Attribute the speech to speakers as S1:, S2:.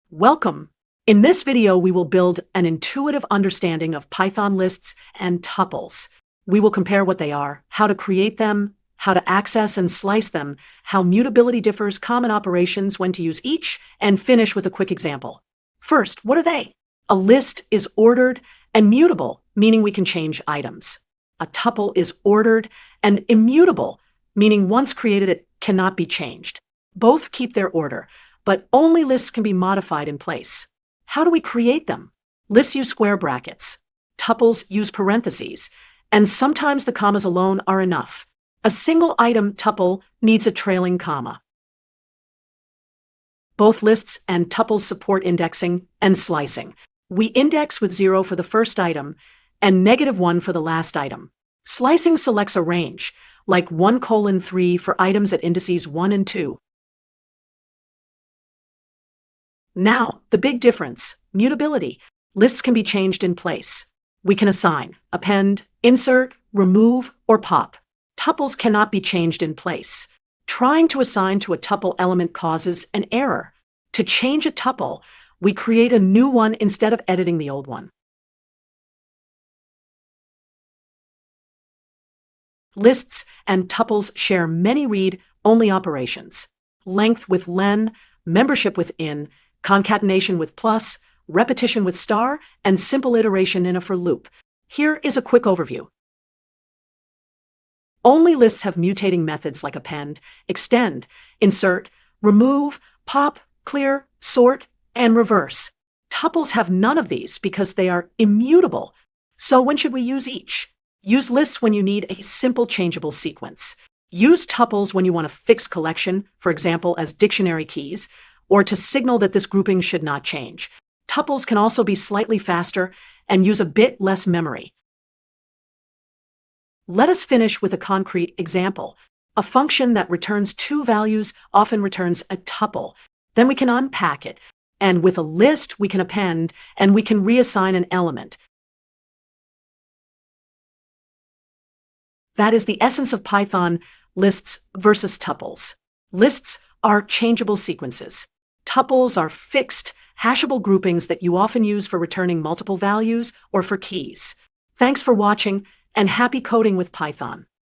S1: Welcome! In this video, we will build an intuitive understanding of Python lists and tuples. We will compare what they are, how to create them, how to access and slice them, how mutability differs, common operations, when to use each, and finish with a quick example. First, what are they? A list is ordered and mutable, meaning we can change items. A tuple is ordered and immutable, meaning once created it cannot be changed. Both keep their order, but only lists can be modified in place. How do we create them? Lists use square brackets. Tuples use parentheses, and sometimes the commas alone are enough. A single item tuple needs a trailing comma. Both lists and tuples support indexing and slicing. We index with 0 for the first item and -1 for the last item. Slicing selects a range, like 1:3 for items at indices 1 and 2. Now, the big difference, mutability. Lists can be changed in place. We can assign, append, insert, remove, or pop. Tuples cannot be changed in place. Trying to assign to a tuple element causes an error. To change a tuple, we create a new one instead of editing the old one. Lists and tuples share many read-only operations. Length with len, membership with in, concatenation with plus, repetition with star, and simple iteration in a for loop. Here is a quick overview. Only lists have mutating methods like append, extend, insert, remove, pop, clear, sort, and reverse. Tuples have none of these because they are immutable. So when should we use each? Use lists when you need a simple changeable sequence. Use tuples when you want a fixed collection, for example, as dictionary keys, or to signal that this grouping should not change. Tuples can also be slightly faster and use a bit less memory. Let us finish with a concrete example. A function that returns 2 values often returns a tuple. Then we can unpack it, and with a list we can append, and we can reassign an element. That is the essence of Python lists versus tuples. Lists are changeable sequences. Tuples are fixed, hashable groupings that you often use for returning multiple values or for keys. Thanks for watching, and happy coding with Python.